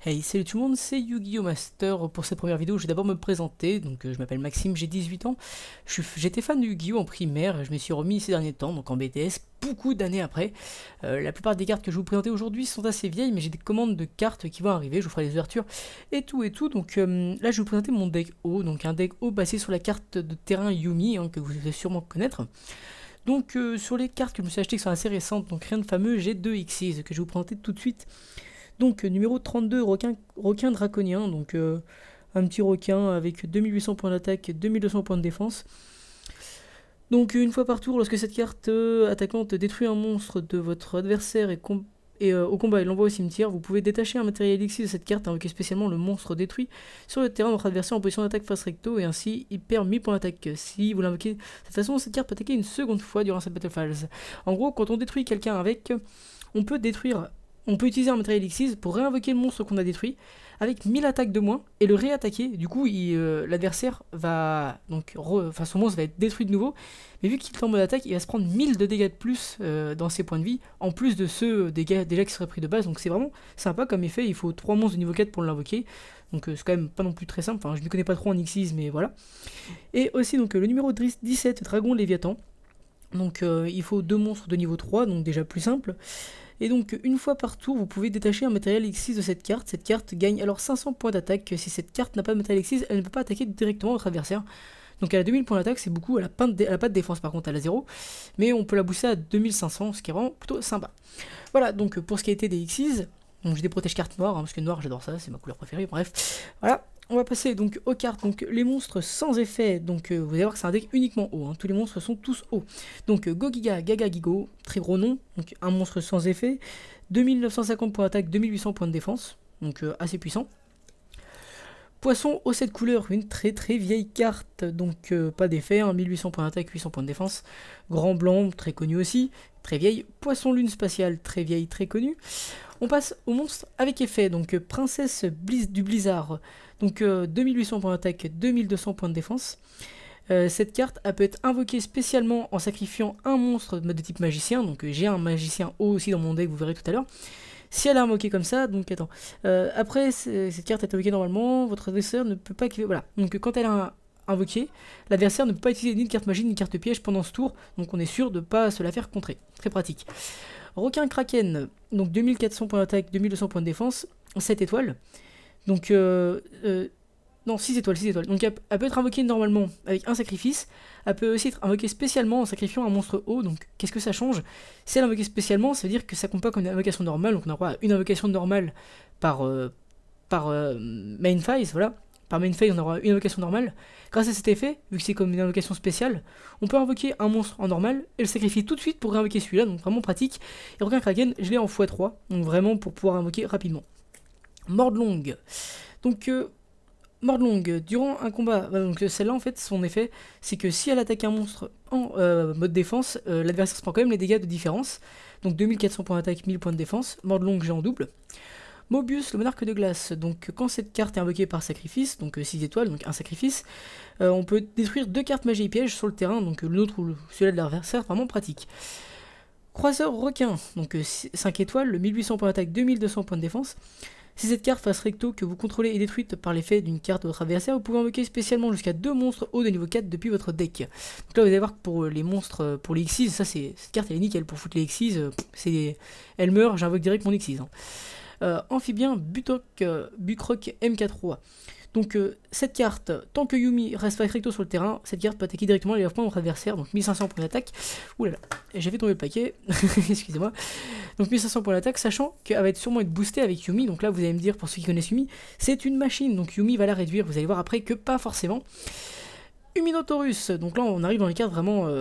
Hey, salut tout le monde, c'est Yu-Gi-Oh! Master. Pour cette première vidéo, je vais d'abord me présenter. Donc, je m'appelle Maxime, j'ai 18 ans. J'étais fan de Yu-Gi-Oh! En primaire, et je me suis remis ces derniers temps, donc en BTS, beaucoup d'années après. La plupart des cartes que je vais vous présenter aujourd'hui sont assez vieilles, mais j'ai des commandes de cartes qui vont arriver. Je vous ferai les ouvertures et tout et tout. Donc là, je vais vous présenter mon deck O. Donc, un deck O basé sur la carte de terrain Yumi, hein, que vous devez sûrement connaître. Donc, sur les cartes que je me suis achetées qui sont assez récentes, donc rien de fameux, j'ai deux Xyz que je vais vous présenter tout de suite. Donc numéro 32, requin draconien, donc un petit requin avec 2800 points d'attaque, 2200 points de défense. Donc une fois par tour, lorsque cette carte attaquante détruit un monstre de votre adversaire et au combat et l'envoie au cimetière, vous pouvez détacher un matériel elixir de cette carte, invoquer spécialement le monstre détruit sur le terrain de votre adversaire en position d'attaque face recto, et ainsi il perd 1000 points d'attaque. Si vous l'invoquez de cette façon, cette carte peut attaquer une seconde fois durant cette battle phase. En gros, quand on détruit quelqu'un avec, on peut utiliser un matériel Xyz pour réinvoquer le monstre qu'on a détruit avec 1000 attaques de moins et le réattaquer. Du coup, l'adversaire va donc son monstre va être détruit de nouveau, mais vu qu'il est en mode attaque, il va se prendre 1000 de dégâts de plus dans ses points de vie, en plus de ceux dégâts déjà qui seraient pris de base. Donc c'est vraiment sympa comme effet. Il faut 3 monstres de niveau 4 pour l'invoquer. Donc c'est quand même pas non plus très simple. Enfin, je ne connais pas trop en Xyz, mais voilà. Et aussi donc le numéro 17, Dragon Léviathan. Donc il faut 2 monstres de niveau 3, donc déjà plus simple. Et donc une fois par tour, vous pouvez détacher un matériel X6 de cette carte. Cette carte gagne alors 500 points d'attaque. Si cette carte n'a pas de matériel X6, elle ne peut pas attaquer directement votre adversaire. Donc elle a 2000 points d'attaque, c'est beaucoup, elle a pas de défense par contre, elle a 0. Mais on peut la booster à 2500, ce qui est vraiment plutôt sympa. Voilà, donc pour ce qui a été des X6, donc j'ai des protège cartes noires, hein, parce que noir j'adore ça, c'est ma couleur préférée, bref. Voilà. On va passer donc aux cartes, donc les monstres sans effet, donc vous allez voir que c'est un deck uniquement haut, hein. Tous les monstres sont tous hauts. Donc Gogiga, Gaga Gigo, très gros nom, donc un monstre sans effet, 2950 points d'attaque, 2800 points de défense, donc assez puissant. Poisson aux 7 couleurs, une très vieille carte, donc pas d'effet, hein, 1800 points d'attaque, 800 points de défense. Grand blanc, très connu aussi, très vieille. Poisson lune spatiale, très vieille, très connu. On passe aux monstres avec effet, donc princesse du blizzard, donc 2800 points d'attaque, 2200 points de défense. Cette carte elle peut être invoquée spécialement en sacrifiant un monstre de type magicien, donc j'ai un magicien haut aussi dans mon deck, vous verrez tout à l'heure. Si elle est invoquée comme ça, donc attends, après cette carte est invoquée normalement, votre adversaire ne peut pas activer, voilà, donc quand elle est invoquée, l'adversaire ne peut pas utiliser ni de carte magie ni de carte piège pendant ce tour, donc on est sûr de ne pas se la faire contrer, très pratique. Requin Kraken, donc 2400 points d'attaque, 2200 points de défense, 7 étoiles, donc non, 6 étoiles, 6 étoiles. Donc elle peut être invoquée normalement avec un sacrifice. Elle peut aussi être invoquée spécialement en sacrifiant un monstre haut. Donc qu'est-ce que ça change? Si elle est invoquée spécialement, ça veut dire que ça compte pas comme une invocation normale. Donc on aura une invocation normale par main phase, voilà. Par main phase, on aura une invocation normale. Grâce à cet effet, vu que c'est comme une invocation spéciale, on peut invoquer un monstre en normal et le sacrifier tout de suite pour réinvoquer celui-là. Donc vraiment pratique. Et Requin Kraken, je l'ai en x3. Donc vraiment pour pouvoir invoquer rapidement. Mordlong. Donc Mordlong, durant un combat, donc celle-là en fait son effet c'est que si elle attaque un monstre en mode défense, l'adversaire se prend quand même les dégâts de différence, donc 2400 points d'attaque, 1000 points de défense. Mordlong j'ai en double. Mobius, le monarque de glace, donc quand cette carte est invoquée par sacrifice, donc 6 étoiles, donc un sacrifice, on peut détruire 2 cartes magie et piège sur le terrain, donc l'autre ou celui-là de l'adversaire, vraiment pratique. Croiseur requin, donc 5 étoiles, 1800 points d'attaque, 2200 points de défense. Si cette carte face recto que vous contrôlez est détruite par l'effet d'une carte de votre adversaire, vous pouvez invoquer spécialement jusqu'à 2 monstres hauts de niveau 4 depuis votre deck. Donc là vous allez voir que pour les monstres, pour les Xyz, ça cette carte elle est nickel pour foutre les Xyz, elle meurt, j'invoque direct mon Xyz. Amphibien Bucroc MK3. Donc cette carte, tant que Yumi reste face recto sur le terrain, cette carte peut attaquer directement les 9 points de votre adversaire, donc 1500 points d'attaque. Oulala, j'ai fait tomber le paquet, excusez-moi. Donc 1500 points d'attaque, sachant qu'elle va sûrement être boostée avec Yumi, donc là vous allez me dire, pour ceux qui connaissent Yumi, c'est une machine, donc Yumi va la réduire, vous allez voir après que pas forcément. Uminotaurus, donc là on arrive dans les cartes vraiment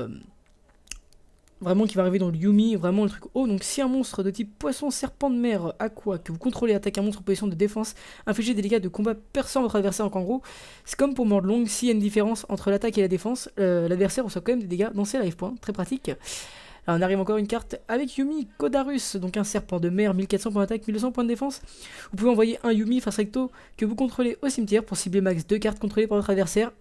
qui va arriver dans le Yumi, vraiment le truc haut. Donc si un monstre de type poisson, serpent de mer, aqua, que vous contrôlez attaque un monstre en position de défense, infligez des dégâts de combat perçant votre adversaire. Donc en gros, c'est comme pour Mordlong, s'il y a une différence entre l'attaque et la défense, l'adversaire reçoit quand même des dégâts dans ses life points, très pratique. Là on arrive encore une carte avec Yumi, Kodarus, donc un serpent de mer, 1400 points d'attaque, 1200 points de défense. Vous pouvez envoyer un Yumi face recto que vous contrôlez au cimetière pour cibler max 2 cartes contrôlées par votre adversaire.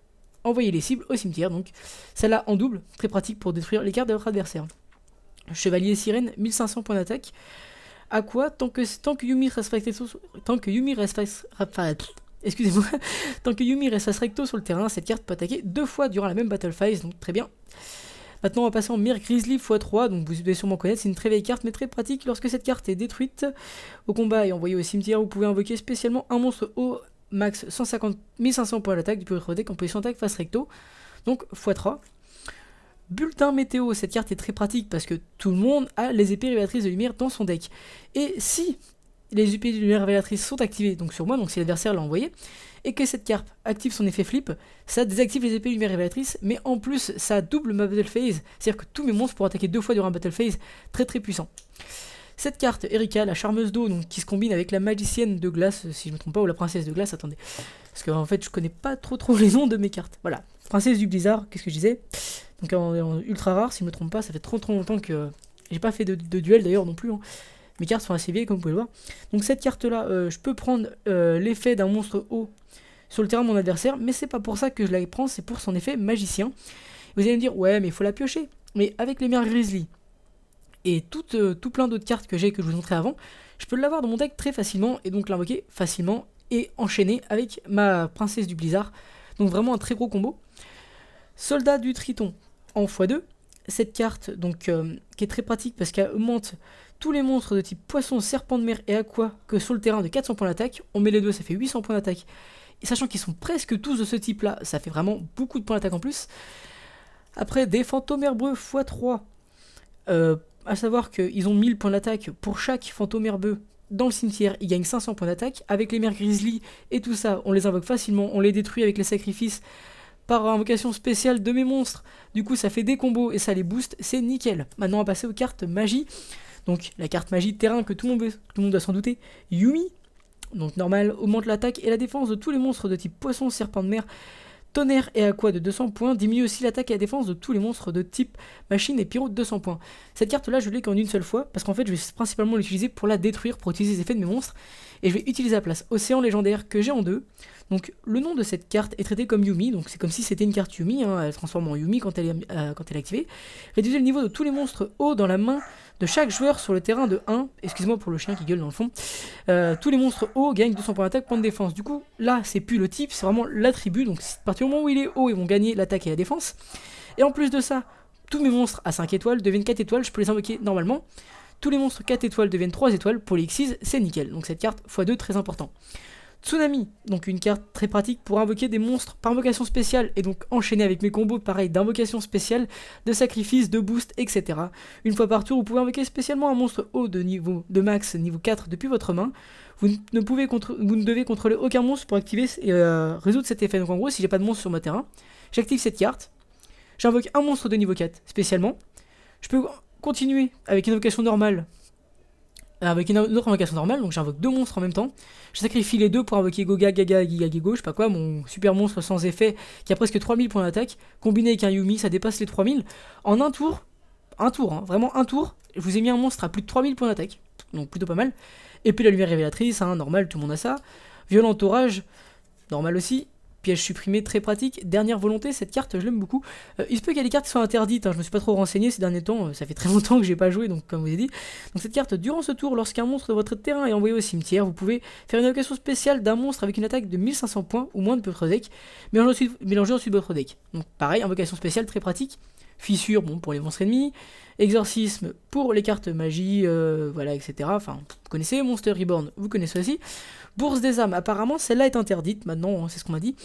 Envoyez les cibles au cimetière, donc celle-là en double, très pratique pour détruire les cartes de votre adversaire. Chevalier Sirène, 1500 points d'attaque. Aqua, tant que Yumi reste recto, excusez-moi, tant que Yumi reste recto sur le terrain, cette carte peut attaquer 2 fois durant la même battle phase, donc très bien. Maintenant on va passer en Mir Grizzly x3, donc vous devez sûrement connaître, c'est une très vieille carte mais très pratique. Lorsque cette carte est détruite au combat et envoyée au cimetière, vous pouvez invoquer spécialement un monstre au max 1500 points d'attaque depuis votre deck en position d'attaque face recto, donc x3. Bulletin météo, cette carte est très pratique parce que tout le monde a les épées révélatrices de lumière dans son deck. Et si les épées de lumière révélatrices sont activées donc sur moi, donc si l'adversaire l'a envoyé, et que cette carte active son effet flip, ça désactive les épées de lumière révélatrices, mais en plus ça double ma battle phase, c'est-à-dire que tous mes monstres pourront attaquer 2 fois durant un battle phase, très très puissant. Cette carte, Erika, la charmeuse d'eau, donc qui se combine avec la magicienne de glace, si je me trompe pas, ou la princesse de glace, attendez. Parce que en fait je connais pas trop les noms de mes cartes. Voilà, princesse du blizzard, qu'est-ce que je disais? Donc en ultra rare, si je me trompe pas, ça fait trop longtemps que j'ai pas fait de duel d'ailleurs non plus. Hein. Mes cartes sont assez vieilles comme vous pouvez le voir. Donc cette carte là, je peux prendre l'effet d'un monstre haut sur le terrain de mon adversaire, mais c'est pas pour ça que je la prends, c'est pour son effet magicien. Vous allez me dire, ouais mais il faut la piocher. Mais avec les Mir Grizzly et tout plein d'autres cartes que j'ai que je vous montrais avant, je peux l'avoir dans mon deck très facilement et donc l'invoquer facilement et enchaîner avec ma princesse du blizzard. Donc vraiment un très gros combo. Soldat du Triton en x2, cette carte donc qui est très pratique parce qu'elle augmente tous les monstres de type poisson, serpent de mer et aqua que sur le terrain de 400 points d'attaque. On met les deux, ça fait 800 points d'attaque. Et sachant qu'ils sont presque tous de ce type là, ça fait vraiment beaucoup de points d'attaque en plus. Après des fantômes herbeux x3, à savoir qu'ils ont 1000 points d'attaque pour chaque fantôme herbeux. Dans le cimetière, ils gagnent 500 points d'attaque. Avec les Mir Grizzly et tout ça, on les invoque facilement, on les détruit avec les sacrifices par invocation spéciale de mes monstres. Du coup, ça fait des combos et ça les booste, c'est nickel. Maintenant, on va passer aux cartes magie. Donc, la carte magie terrain que tout le monde doit s'en douter, Yumi. Donc, normal, augmente l'attaque et la défense de tous les monstres de type poisson, serpent de mer, tonnerre et aqua de 200 points. Diminue aussi l'attaque et la défense de tous les monstres de type machine et pyro de 200 points. Cette carte-là, je l'ai qu'en une seule fois, parce qu'en fait, je vais principalement l'utiliser pour la détruire, pour utiliser les effets de mes monstres. Et je vais utiliser la place Océan légendaire que j'ai en 2. Donc le nom de cette carte est traité comme Yumi, donc c'est comme si c'était une carte Yumi, hein, elle se transforme en Yumi quand elle est activée. Réduisez le niveau de tous les monstres hauts dans la main de chaque joueur sur le terrain de 1. Excusez-moi pour le chien qui gueule dans le fond. Tous les monstres hauts gagnent 200 points d'attaque, points de défense. Du coup, là, c'est plus le type, c'est vraiment l'attribut. Donc à partir du moment où il est haut, ils vont gagner l'attaque et la défense. Et en plus de ça, tous mes monstres à 5 étoiles deviennent 4 étoiles, je peux les invoquer normalement. Tous les monstres 4 étoiles deviennent 3 étoiles, pour les X6, c'est nickel. Donc cette carte x2 très important. Tsunami, donc une carte très pratique pour invoquer des monstres par invocation spéciale et donc enchaîner avec mes combos pareil d'invocation spéciale, de sacrifice, de boost, etc. Une fois par tour, vous pouvez invoquer spécialement un monstre haut de max niveau 4 depuis votre main. Vous ne devez contrôler aucun monstre pour activer et résoudre cet effet. Donc en gros, si j'ai pas de monstre sur mon terrain, j'active cette carte, j'invoque un monstre de niveau 4 spécialement. Je peux continuer avec une invocation normale. Avec une autre invocation normale, donc j'invoque 2 monstres en même temps. Je sacrifie les deux pour invoquer Goga, Gaga, Giga, Gigo, je sais pas quoi, mon super monstre sans effet qui a presque 3000 points d'attaque. Combiné avec un Yumi, ça dépasse les 3000. En un tour, hein, vraiment un tour, je vous ai mis un monstre à plus de 3000 points d'attaque. Donc plutôt pas mal. Et puis la lumière révélatrice, hein, normal, tout le monde a ça. Violent orage, normal aussi. Piège supprimé, très pratique. Dernière volonté, cette carte, je l'aime beaucoup. Il se peut qu'il y ait des cartes qui soient interdites, hein, je me suis pas trop renseigné ces derniers temps, ça fait très longtemps que j'ai pas joué, donc comme je vous ai dit. Donc cette carte, durant ce tour, lorsqu'un monstre de votre terrain est envoyé au cimetière, vous pouvez faire une invocation spéciale d'un monstre avec une attaque de 1500 points ou moins de votre deck, mélangez ensuite votre deck. Donc pareil, invocation spéciale, très pratique. Fissure, bon, pour les monstres ennemis. Exorcisme pour les cartes magie, voilà, etc. Enfin, vous connaissez. Monster Reborn, vous connaissez aussi. Bourse des âmes, apparemment, celle-là est interdite maintenant, hein, c'est ce qu'on m'a dit.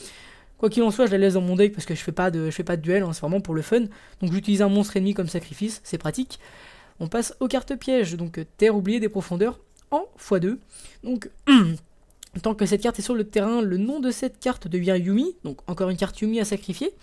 Quoi qu'il en soit, je la laisse dans mon deck parce que je fais pas de duel, hein, c'est vraiment pour le fun. Donc j'utilise un monstre ennemi comme sacrifice, c'est pratique. On passe aux cartes pièges, donc Terre oubliée des profondeurs en x2. Donc, tant que cette carte est sur le terrain, le nom de cette carte devient Yumi, donc encore une carte Yumi à sacrifier.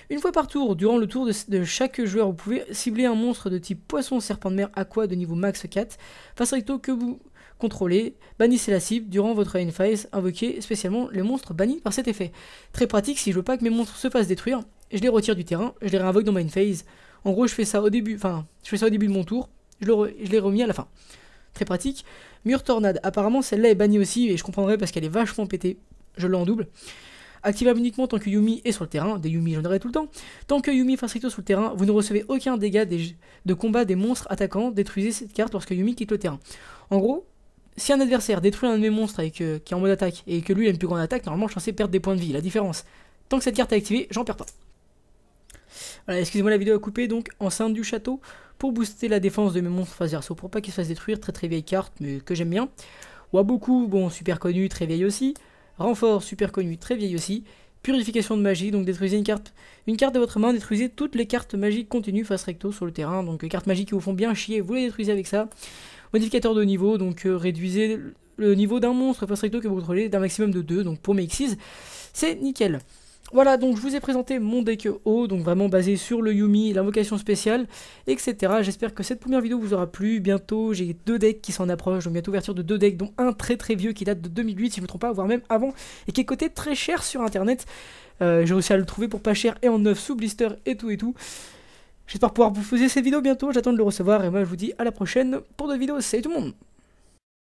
Une fois par tour, durant le tour de chaque joueur, vous pouvez cibler un monstre de type poisson, serpent de mer, aqua de niveau max 4, face recto que vous contrôlez, bannissez la cible, durant votre lane phase, invoquez spécialement les monstres bannis par cet effet. Très pratique, si je veux pas que mes monstres se fassent détruire, je les retire du terrain, je les réinvoque dans ma phase. En gros, je fais ça au début, de mon tour, je les remis à la fin. Très pratique. Mur tornade, apparemment celle-là est bannie aussi, et je comprendrai parce qu'elle est vachement pétée, je l'ai en double. Activable uniquement tant que Yuumi est sur le terrain, des Yuumi j'en aurai tout le temps. Tant que Yuumi face recto sur le terrain, vous ne recevez aucun dégât de combat des monstres attaquants, détruisez cette carte lorsque Yuumi quitte le terrain. En gros, si un adversaire détruit un de mes monstres qui est en mode attaque et que lui il a une plus grande attaque, normalement je suis censé perdre des points de vie. La différence, tant que cette carte est activée, j'en perds pas. Voilà, excusez-moi, la vidéo a coupé, donc enceinte du château pour booster la défense de mes monstres face verso pour pas qu'ils se fassent détruire. Très vieille carte mais que j'aime bien. Waboku, bon, super connu, très vieille aussi. Renfort, super connu, très vieille aussi. Purification de magie, donc détruisez une carte de votre main, détruisez toutes les cartes magiques continues face recto sur le terrain. Donc cartes magiques qui vous font bien chier, vous les détruisez avec ça. Modificateur de niveau, donc réduisez le niveau d'un monstre face recto que vous contrôlez d'un maximum de 2. Donc pour mes Xyz, c'est nickel. Voilà, donc je vous ai présenté mon deck haut, donc vraiment basé sur le Yuumi, l'invocation spéciale, etc. J'espère que cette première vidéo vous aura plu. Bientôt, j'ai 2 decks qui s'en approchent, donc bientôt ouverture de 2 decks, dont un très vieux qui date de 2008, si je ne me trompe pas, voire même avant, et qui est coté très cher sur internet. J'ai réussi à le trouver pour pas cher et en neuf sous blister et tout. J'espère pouvoir vous faire cette vidéo bientôt, j'attends de le recevoir, et moi je vous dis à la prochaine pour d'autres vidéos. Salut tout le monde!